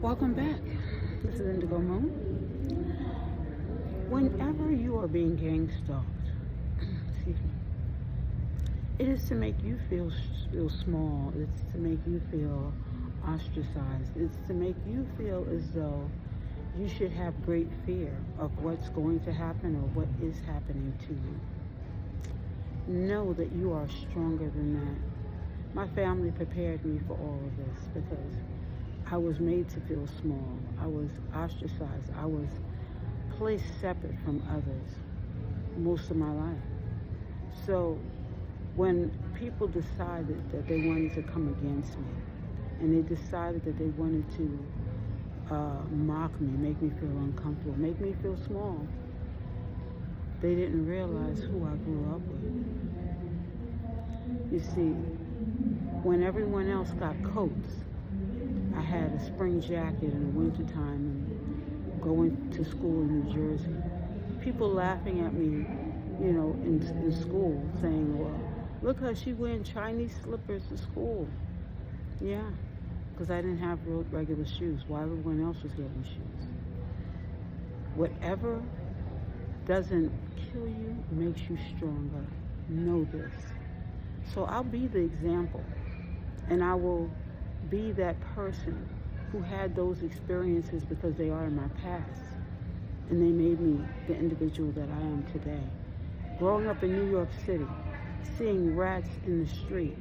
Welcome back. This is Indigo Moon. Whenever you are being gang stalked, excuse me, it is to make you feel small. It's to make you feel ostracized. It's to make you feel as though you should have great fear of what's going to happen or what is happening to you. Know that you are stronger than that. My family prepared me for all of this because I was made to feel small. I was ostracized. I was placed separate from others most of my life. So when people decided that they wanted to come against me and they decided that they wanted to mock me, make me feel uncomfortable, make me feel small, they didn't realize who I grew up with. You see, when everyone else got coats, I had a spring jacket in the wintertime and going to school in New Jersey. People laughing at me, in school, saying, well, look how she wearing Chinese slippers to school. Yeah, because I didn't have regular shoes while everyone else was getting shoes. Whatever doesn't kill you makes you stronger. Know this. So I'll be the example, and I will be that person who had those experiences because they are in my past, and they made me the individual that I am today. Growing up in New York City, seeing rats in the street,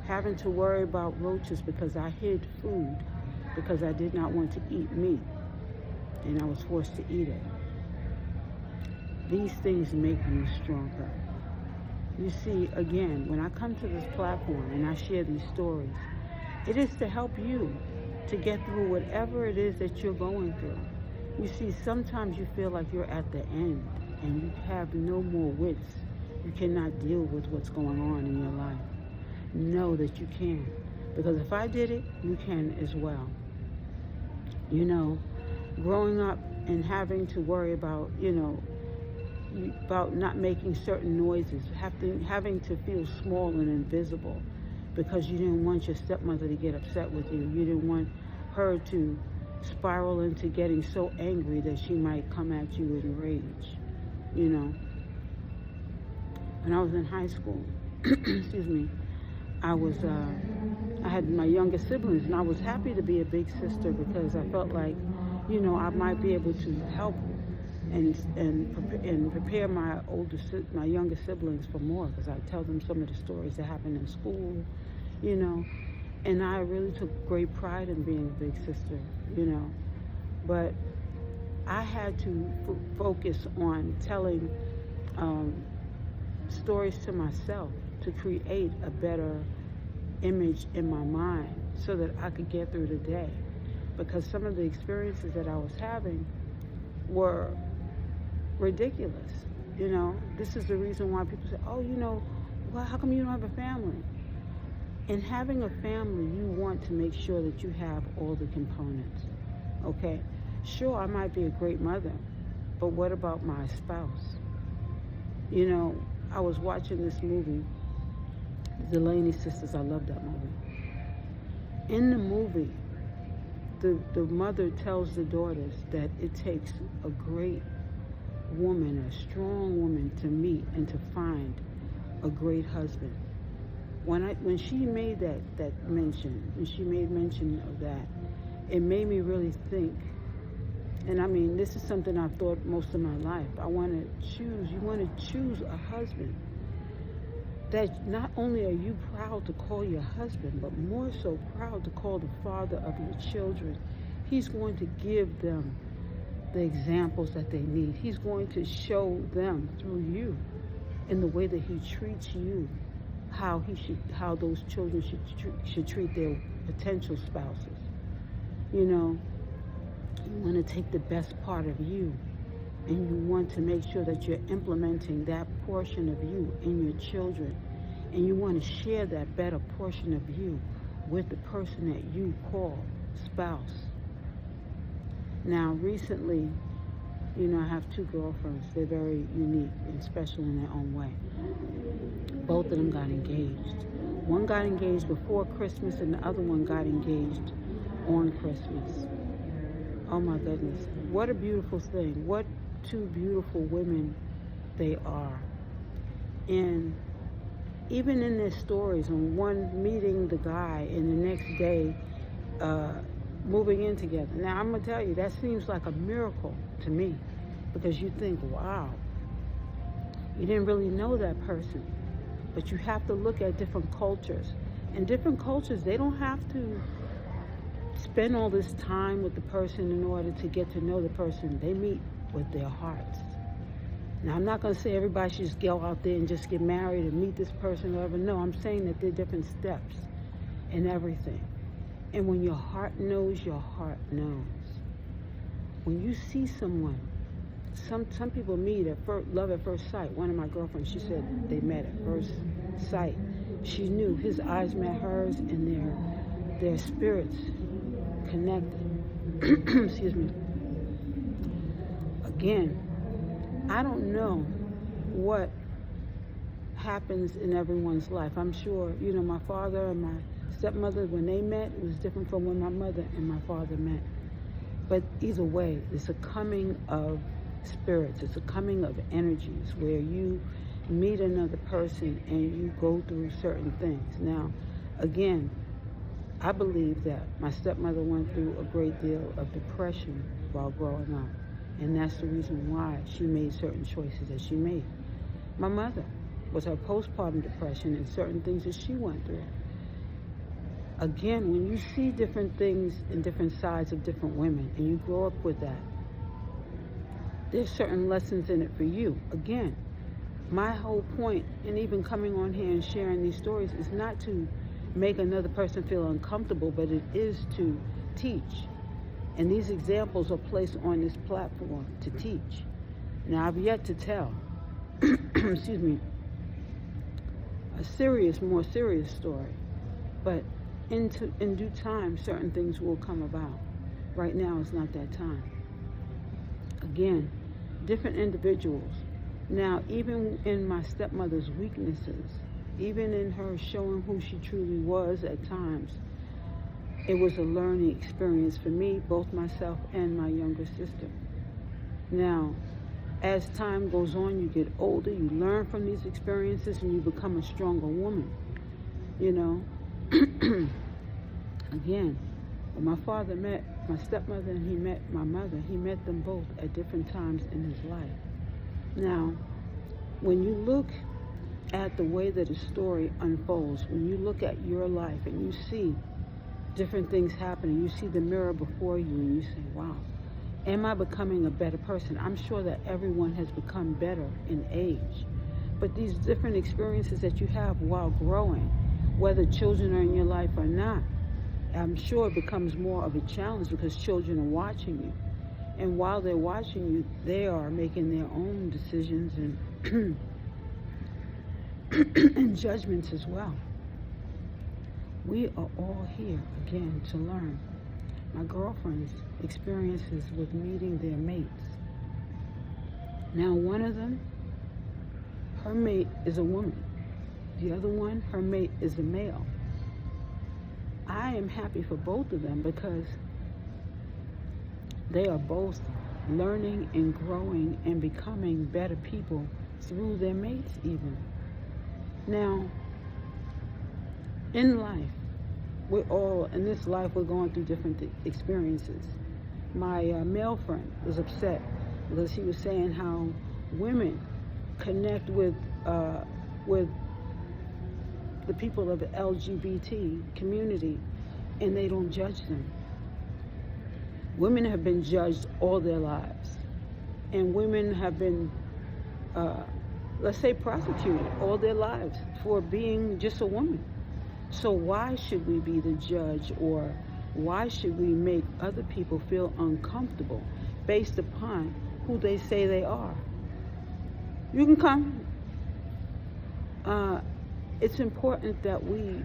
having to worry about roaches because I hid food because I did not want to eat meat, and I was forced to eat it. These things make you stronger. You see, again, when I come to this platform and I share these stories, it is to help you to get through whatever it is that you're going through. You see, sometimes you feel like you're at the end and you have no more wits. You cannot deal with what's going on in your life. Know that you can. Because if I did it, you can as well. Growing up and having to worry about, about not making certain noises, having to feel small and invisible because you didn't want your stepmother to get upset with you. You didn't want her to spiral into getting so angry that she might come at you in rage. When I was in high school, excuse me, I had my younger siblings, and I was happy to be a big sister because I felt like, I might be able to help and prepare my younger siblings for more, because I tell them some of the stories that happened in school, and I really took great pride in being a big sister, but I had to focus on telling stories to myself to create a better image in my mind so that I could get through the day, because some of the experiences that I was having were ridiculous. This is the reason why people say, oh, well, how come you don't have a family? In having a family, you want to make sure that you have all the components, okay? Sure, I might be a great mother, but what about my spouse? I was watching this movie, The Delaney Sisters. I love that movie. In the movie, the mother tells the daughters that it takes a great woman, a strong woman, to meet and to find a great husband. When she made that mention, when she made mention of that, it made me really think. And I mean, this is something I've thought most of my life. You want to choose a husband that not only are you proud to call your husband, but more so proud to call the father of your children. He's going to give them the examples that they need. He's going to show them through you, in the way that he treats you, how those children should treat their potential spouses. You want to take the best part of you, and you want to make sure that you're implementing that portion of you in your children, and you want to share that better portion of you with the person that you call spouse. Now, recently, I have two girlfriends. They're very unique and special in their own way. Both of them got engaged. One got engaged before Christmas, and the other one got engaged on Christmas. Oh my goodness. What a beautiful thing. What two beautiful women they are. And even in their stories, on one meeting the guy and the next day moving in together. Now, I'm going to tell you, that seems like a miracle to me, because you think, wow, you didn't really know that person. But you have to look at different cultures. In different cultures, they don't have to spend all this time with the person in order to get to know the person. They meet with their hearts. Now, I'm not going to say everybody should just go out there and just get married and meet this person or whatever. No, I'm saying that there are different steps in everything. And when your heart knows, your heart knows. When you see someone, some people meet at love at first sight. One of my girlfriends, she said they met at first sight. She knew his eyes met hers and their spirits connected. Excuse me. Again, I don't know what happens in everyone's life. I'm sure, my father and my stepmother, when they met, it was different from when my mother and my father met. But either way, it's a coming of spirits. It's a coming of energies where you meet another person and you go through certain things. Now, again, I believe that my stepmother went through a great deal of depression while growing up. And that's the reason why she made certain choices that she made. My mother was her postpartum depression and certain things that she went through. Again, when you see different things and different sides of different women and you grow up with that, there's certain lessons in it for you. Again, my whole point in even coming on here and sharing these stories is not to make another person feel uncomfortable, but it is to teach. And these examples are placed on this platform to teach. Now, I've yet to tell, excuse me, a more serious story. But in due time, certain things will come about. Right now, it's not that time. Again, different individuals. Now, even in my stepmother's weaknesses, even in her showing who she truly was at times, it was a learning experience for me, both myself and my younger sister. Now, as time goes on, you get older, you learn from these experiences, and you become a stronger woman. Again, when my father met my stepmother and he met my mother, he met them both at different times in his life. Now, when you look at the way that a story unfolds, when you look at your life and you see different things happening, you see the mirror before you and you say, wow, am I becoming a better person? I'm sure that everyone has become better in age. But these different experiences that you have while growing, whether children are in your life or not, I'm sure it becomes more of a challenge because children are watching you. And while they're watching you, they are making their own decisions and, and judgments as well. We are all here, again, to learn. My girlfriend's experiences with meeting their mates. Now, one of them, her mate is a woman. The other one, her mate is a male. I am happy for both of them because they are both learning and growing and becoming better people through their mates even. Now, in life, in this life, we're going through different experiences. My male friend was upset because he was saying how women connect with the people of the LGBT community and they don't judge them. Women have been judged all their lives, and women have been, let's say, prosecuted all their lives for being just a woman. So why should we be the judge, or why should we make other people feel uncomfortable based upon who they say they are? You can come. It's important that we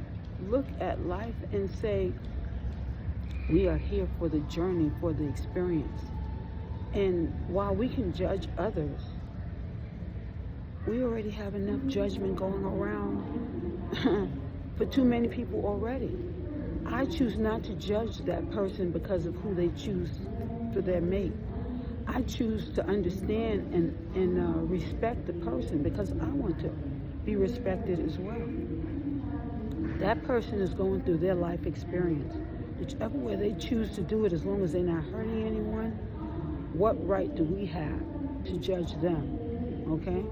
look at life and say, we are here for the journey, for the experience. And while we can judge others, we already have enough judgment going around for too many people already. I choose not to judge that person because of who they choose for their mate. I choose to understand and respect the person because I want to be respected as well. That person is going through their life experience. Whichever way they choose to do it, as long as they're not hurting anyone, what right do we have to judge them? Okay?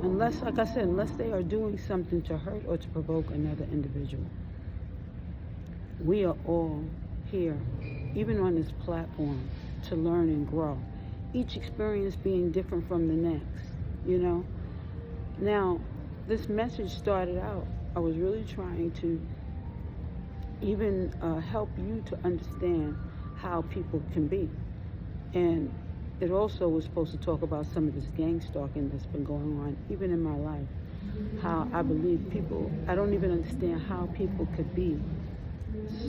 Unless, like I said, unless they are doing something to hurt or to provoke another individual. We are all here, even on this platform, to learn and grow. Each experience being different from the next, you know? Now, this message started out, I was really trying to even help you to understand how people can be. And it also was supposed to talk about some of this gang stalking that's been going on, even in my life. How I believe people, I don't even understand how people could be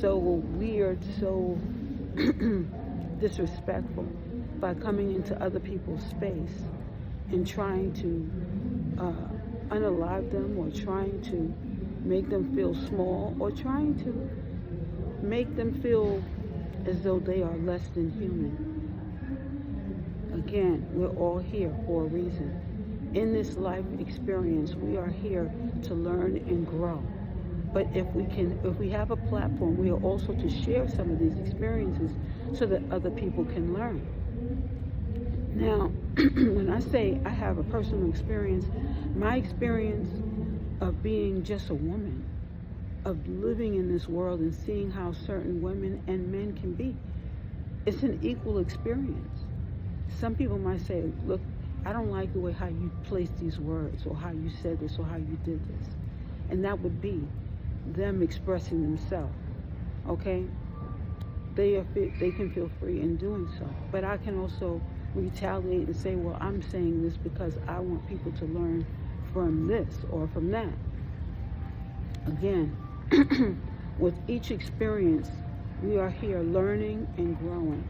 so weird, so disrespectful by coming into other people's space and trying to unalive them, or trying to make them feel small, or trying to make them feel as though they are less than human. Again, we're all here for a reason. In this life experience, we are here to learn and grow. But if we have a platform, we are also to share some of these experiences so that other people can learn. Now, when I say I have a personal experience, my experience of being just a woman, of living in this world and seeing how certain women and men can be, it's an equal experience. Some people might say, look, I don't like the way how you placed these words, or how you said this, or how you did this. And that would be them expressing themselves, okay? They can feel free in doing so. But I can also retaliate and say, well, I'm saying this because I want people to learn from this or from that. Again, with each experience, we are here learning and growing.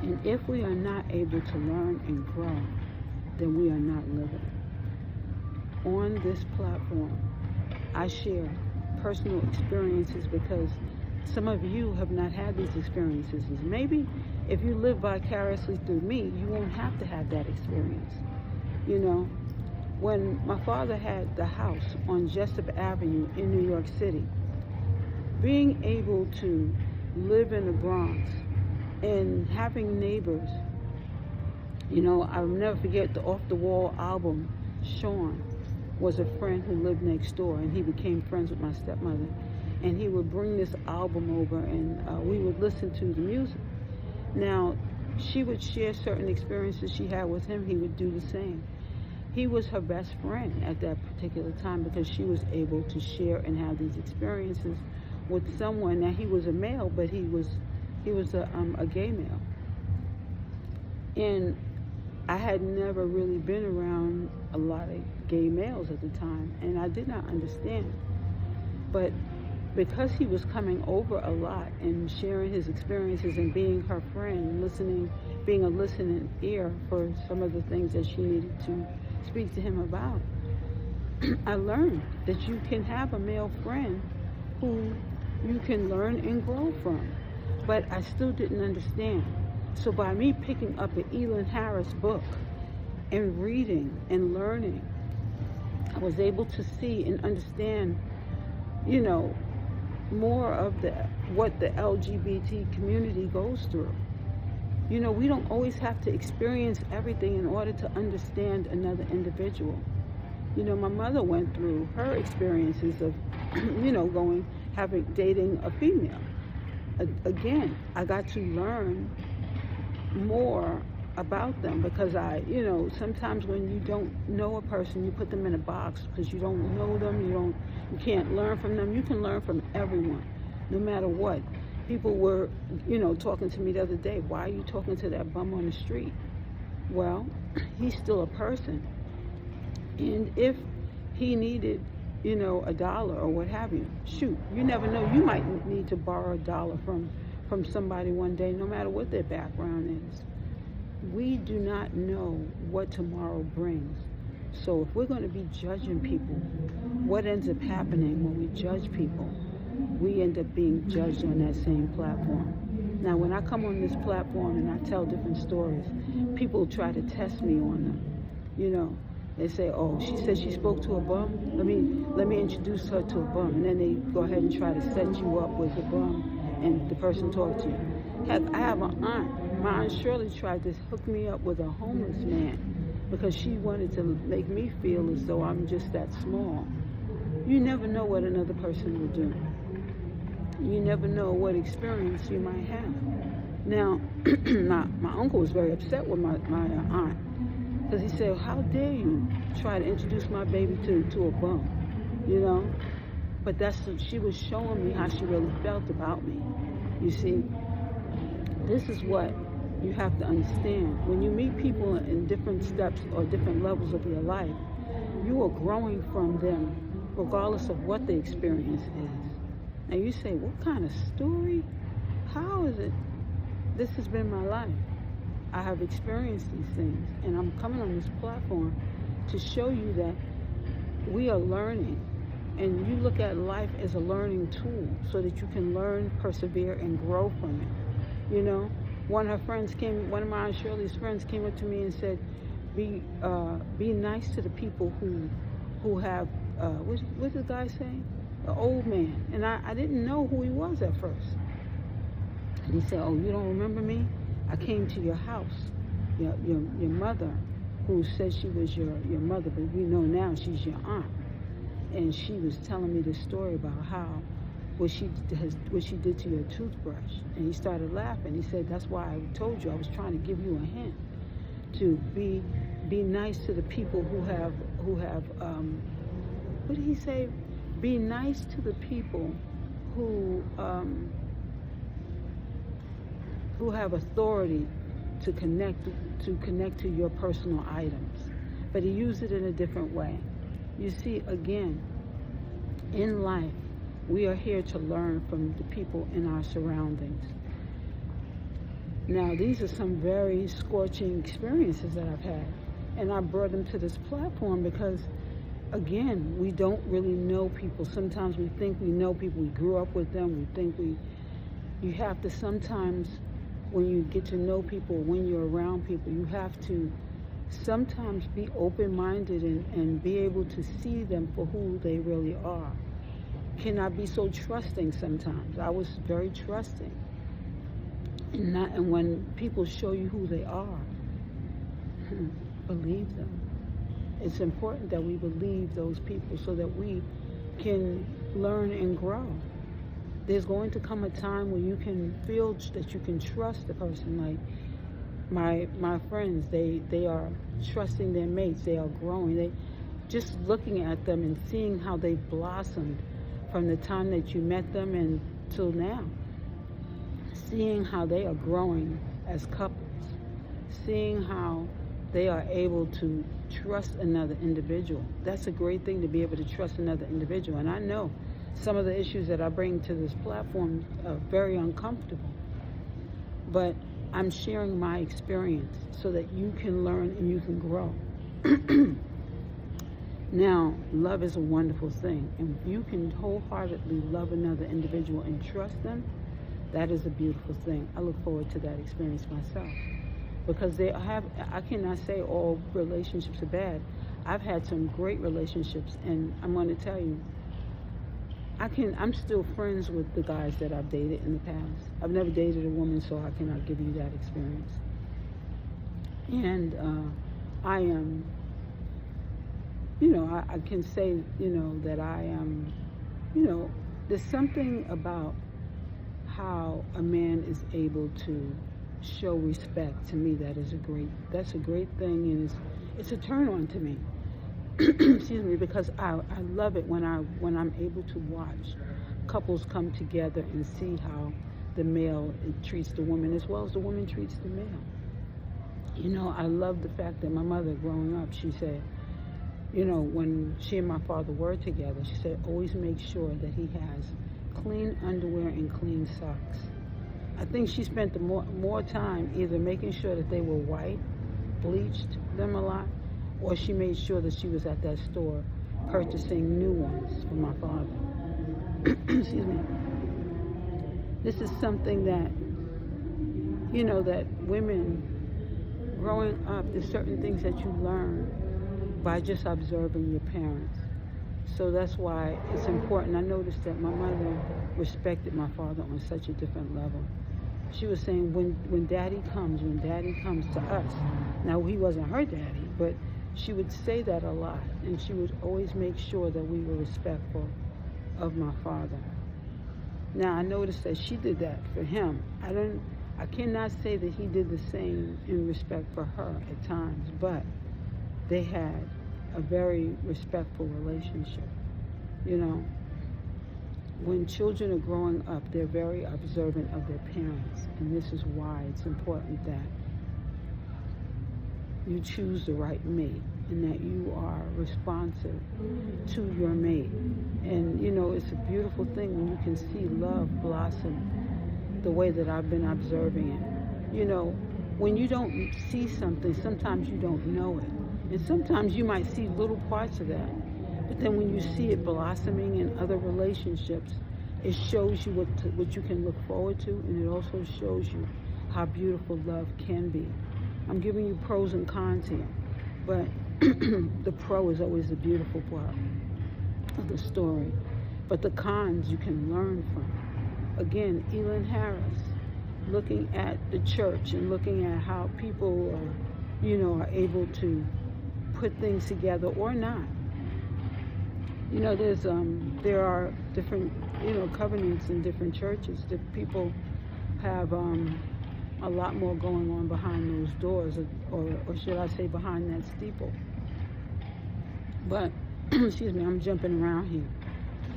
And if we are not able to learn and grow, then we are not living. On this platform, I share personal experiences because some of you have not had these experiences. Maybe if you live vicariously through me, you won't have to have that experience. You know, when my father had the house on Jessup Avenue in New York City, being able to live in the Bronx and having neighbors, you know, I'll never forget the Off the Wall album. Sean was a friend who lived next door, and he became friends with my stepmother. And he would bring this album over, and we would listen to the music. Now, she would share certain experiences she had with him. He would do the same. He was her best friend at that particular time because she was able to share and have these experiences with someone. Now, he was a male, but he was a gay male. And I had never really been around a lot of gay males at the time, and I did not understand. But because he was coming over a lot and sharing his experiences and being her friend, listening, being a listening ear for some of the things that she needed to speak to him about, I learned that you can have a male friend who you can learn and grow from. But I still didn't understand. So by me picking up an Elin Harris book and reading and learning, I was able to see and understand, you know, more of what the LGBT community goes through. You know, we don't always have to experience everything in order to understand another individual. You know, my mother went through her experiences of, you know, dating a female. Again, I got to learn more about them because you know, sometimes when you don't know a person, you put them in a box because you don't know them, you can't learn from them. You can learn from everyone, no matter what. People were, you know, talking to me the other day, why are you talking to that bum on the street? Well, he's still a person. And if he needed, you know, $1 or what have you, shoot, you never know. You might need to borrow $1 from somebody one day, no matter what their background is. We do not know what tomorrow brings. So if we're going to be judging people, what ends up happening when we judge people? We end up being judged on that same platform. Now, when I come on this platform and I tell different stories, people try to test me on them. You know, they say, "Oh, she said she spoke to a bum. Let me introduce her to a bum," and then they go ahead and try to set you up with a bum, and the person talks to you. Heck, I have an aunt. My aunt Shirley tried to hook me up with a homeless man because she wanted to make me feel as though I'm just that small. You never know what another person will do. You never know what experience you might have. Now, my uncle was very upset with my aunt because he said, "How dare you try to introduce my baby to a bum?" You know? But she was showing me how she really felt about me. You see, this is what you have to understand. When you meet people in different steps or different levels of your life, you are growing from them regardless of what the experience is. And you say, "What kind of story? How is it?" This has been my life. I have experienced these things, and I'm coming on this platform to show you that we are learning, and you look at life as a learning tool so that you can learn, persevere, and grow from it. You know, one of my Aunt Shirley's friends came up to me and said, be nice to the people who have, what's the guy saying? The old man. And I didn't know who he was at first. And he said, "Oh, you don't remember me? I came to your house. Your mother, who said she was your mother, but we know now she's your aunt. And she was telling me this story about what she did to your toothbrush." And he started laughing. He said, "That's why I told you. I was trying to give you a hint to be nice to the people who have what did he say? Be nice to the people who have authority to connect to your personal items." But he used it in a different way. You see, again, in life, we are here to learn from the people in our surroundings. Now, these are some very scorching experiences that I've had, and I brought them to this platform because, again, we don't really know people. Sometimes we think we know people. We grew up with them. You have to sometimes, when you get to know people, when you're around people, you have to sometimes be open-minded and be able to see them for who they really are. Cannot be so trusting sometimes. I was very trusting. And when people show you who they are, believe them. It's important that we believe those people so that we can learn and grow. There's going to come a time when you can feel that you can trust the person. Like my friends, they are trusting their mates. They are growing. They just looking at them and seeing how they've blossomed from the time that you met them and till now. Seeing how they are growing as couples. Seeing how they are able to trust another individual. That's a great thing, to be able to trust another individual. And I know some of the issues that I bring to this platform are very uncomfortable. But I'm sharing my experience so that you can learn and you can grow. Now, love is a wonderful thing. And if you can wholeheartedly love another individual and trust them, that is a beautiful thing. I look forward to that experience myself. Because I cannot say all relationships are bad. I've had some great relationships, and I'm going to tell you, I'm still friends with the guys that I've dated in the past. I've never dated a woman, so I cannot give you that experience. And I am, I can say, that I am, there's something about how a man is able to show respect to me that's a great thing, and it's a turn on to me. Excuse me, because I love it when I'm able to watch couples come together and see how the male treats the woman as well as the woman treats the male. I love the fact that my mother, growing up, she said, when she and my father were together, she said, always make sure that he has clean underwear and clean socks. I think she spent more time either making sure that they were white, bleached them a lot, or she made sure that she was at that store purchasing new ones for my father. Excuse me. This is something that you know, that women growing up, there's certain things that you learn by just observing your parents. So that's why it's important. I noticed that my mother respected my father on such a different level. She was saying, when daddy comes to us. Now, he wasn't her daddy, but she would say that a lot. And she would always make sure that we were respectful of my father. Now, I noticed that she did that for him. I cannot say that he did the same in respect for her at times, but they had a very respectful relationship. You know, when children are growing up, they're very observant of their parents, and this is why it's important that you choose the right mate and that you are responsive to your mate. And, you know, it's a beautiful thing when you can see love blossom the way that I've been observing it. You know, when you don't see something, sometimes you don't know it. And sometimes you might see little parts of that. But then when you see it blossoming in other relationships, it shows you what you can look forward to, and it also shows you how beautiful love can be. I'm giving you pros and cons here, but the pro is always the beautiful part of the story. But the cons you can learn from. Again, Elin Harris, looking at the church and looking at how people are able to put things together or not. You know, there are different, covenants in different churches. That people have a lot more going on behind those doors, or should I say behind that steeple. But, excuse me, I'm jumping around here.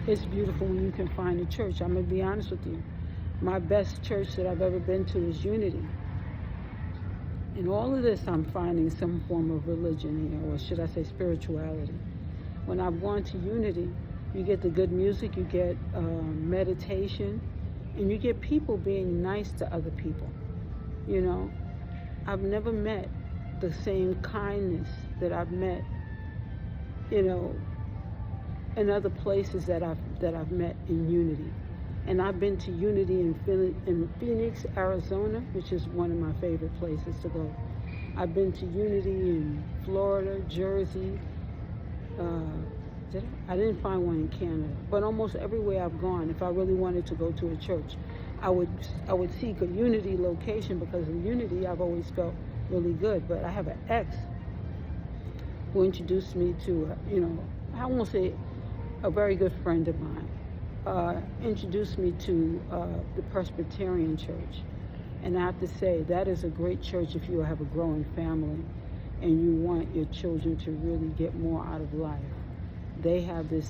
It's beautiful when you can find a church. I'm going to be honest with you. My best church that I've ever been to is Unity. In all of this, I'm finding some form of religion here, or should I say spirituality. When I've gone to Unity, you get the good music, you get meditation, and you get people being nice to other people. You know, I've never met the same kindness that I've met, in other places that I've met in Unity. And I've been to Unity in Phoenix, Arizona, which is one of my favorite places to go. I've been to Unity in Florida, Jersey. I didn't find one in Canada, but almost everywhere I've gone, if I really wanted to go to a church, I would seek a Unity location, because in Unity I've always felt really good. But I have an ex who introduced me to, I won't say a very good friend of mine, introduced me to the Presbyterian Church. And I have to say, that is a great church if you have a growing family and you want your children to really get more out of life. They have this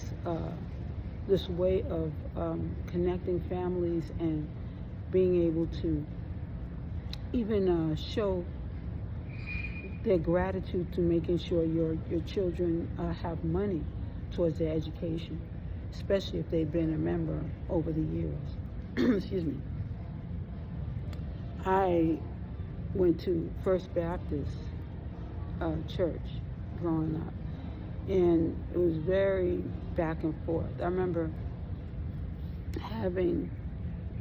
way of connecting families and being able to even show their gratitude to making sure your children have money towards their education, especially if they've been a member over the years. Excuse me. I went to First Baptist Church growing up, and it was very back and forth. I remember having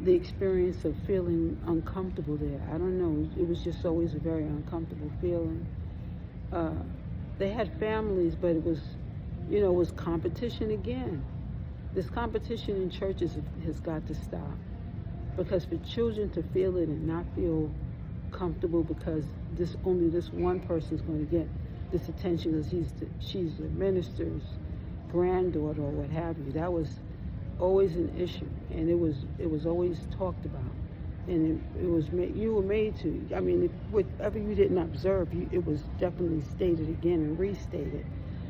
the experience of feeling uncomfortable there. I don't know, it was just always a very uncomfortable feeling. They had families, but it was, it was competition again. This competition in churches has got to stop, because for children to feel it and not feel comfortable because only this one person is going to get this attention because she's the minister's granddaughter or what have you, that was always an issue, and it was always talked about, and you were made to. I mean, whatever you didn't observe, it was definitely stated again and restated,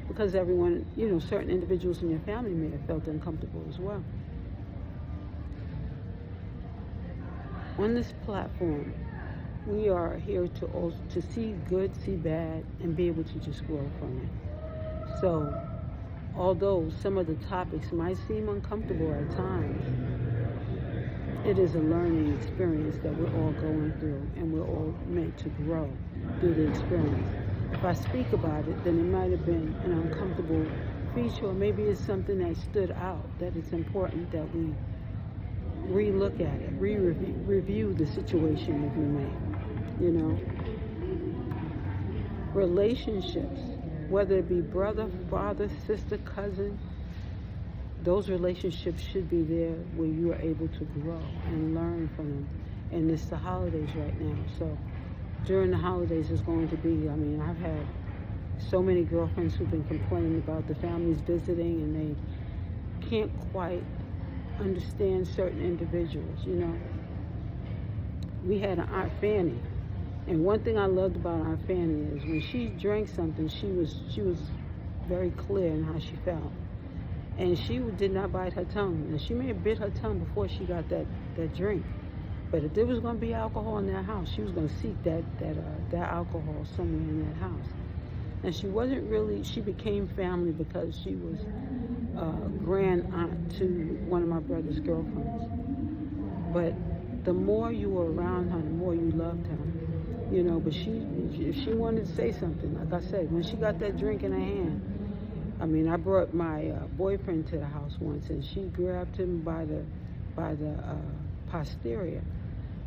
because everyone, certain individuals in your family may have felt uncomfortable as well. On this platform, we are here to see good, see bad, and be able to just grow from it. So, although some of the topics might seem uncomfortable at times, it is a learning experience that we're all going through, and we're all meant to grow through the experience. If I speak about it, then it might have been an uncomfortable feature, or maybe it's something that stood out, that it's important that we re-look at it, review the situation if you may. You know, relationships, whether it be brother, father, sister, cousin, those relationships should be there where you are able to grow and learn from them. And it's the holidays right now. So during the holidays it's going to be, I mean, I've had so many girlfriends who've been complaining about the families visiting and they can't quite understand certain individuals, you know. We had an Aunt Fanny, and one thing I loved about Aunt Fanny is when she drank something, she was very clear in how she felt. And she did not bite her tongue. And she may have bit her tongue before she got that drink. But if there was going to be alcohol in that house, she was going to seek that alcohol somewhere in that house. And she wasn't really, she became family because she was grand aunt to one of my brother's girlfriends. But the more you were around her, the more you loved her. You know, but if she wanted to say something, like I said, when she got that drink in her hand, I mean, I brought my boyfriend to the house once, and she grabbed him by the posterior,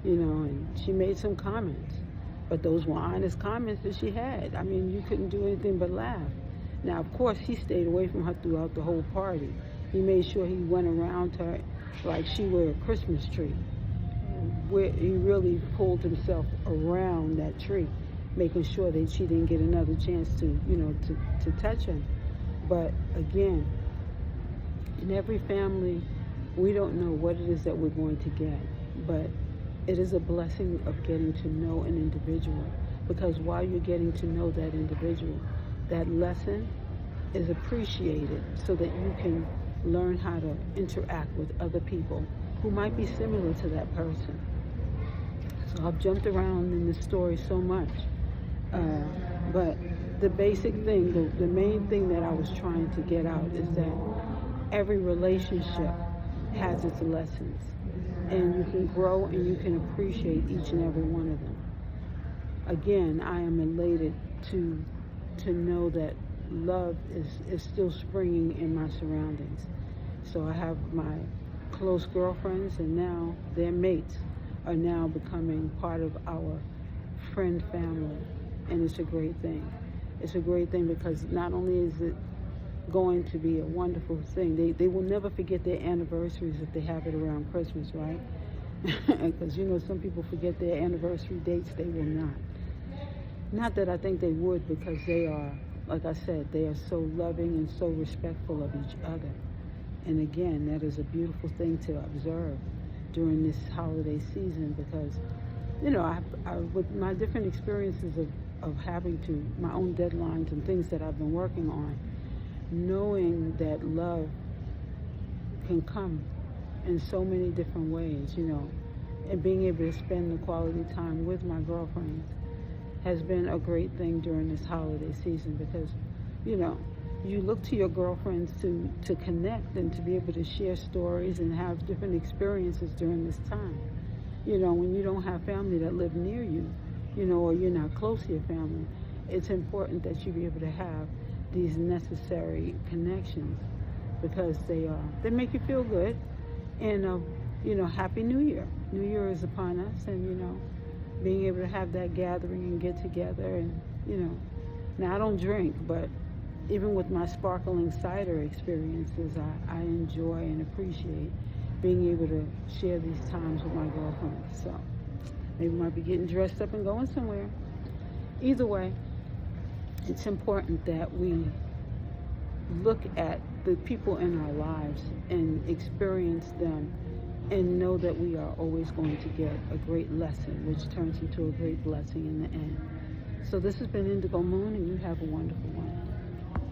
you know, and she made some comments. But those were honest comments that she had. I mean, you couldn't do anything but laugh. Now, of course, he stayed away from her throughout the whole party. He made sure he went around her like she were a Christmas tree. Where he really pulled himself around that tree, making sure that she didn't get another chance to, you know, to touch him. But again, in every family, we don't know what it is that we're going to get, but it is a blessing of getting to know an individual, because while you're getting to know that individual, that lesson is appreciated so that you can learn how to interact with other people who might be similar to that person. So I've jumped around in this story so much, but the basic thing, the main thing that I was trying to get out is that every relationship has its lessons, and you can grow and you can appreciate each and every one of them. Again, I am elated to know that love is still springing in my surroundings. So I have my close girlfriends, and now their mates are now becoming part of our friend family, and it's a great thing. It's a great thing because not only is it going to be a wonderful thing, they will never forget their anniversaries if they have it around Christmas, right? Because, you know, some people forget their anniversary dates. They will not. Not that I think they would, because they are, like I said, they are so loving and so respectful of each other. And again, that is a beautiful thing to observe during this holiday season, because, you know, I with my different experiences of having to, my own deadlines and things that I've been working on, knowing that love can come in so many different ways, you know, and being able to spend the quality time with my girlfriends has been a great thing during this holiday season, because, you know, you look to your girlfriends to connect and to be able to share stories and have different experiences during this time. You know, when you don't have family that live near you, you know, or you're not close to your family, it's important that you be able to have these necessary connections, because they make you feel good. And you know, Happy New Year. New Year is upon us, and, you know, being able to have that gathering and get together, and, you know, now I don't drink, but even with my sparkling cider experiences, I enjoy and appreciate being able to share these times with my girlfriends. So maybe we might be getting dressed up and going somewhere. Either way, it's important that we look at the people in our lives and experience them and know that we are always going to get a great lesson, which turns into a great blessing in the end. So this has been Indigo Moon, and you have a wonderful one.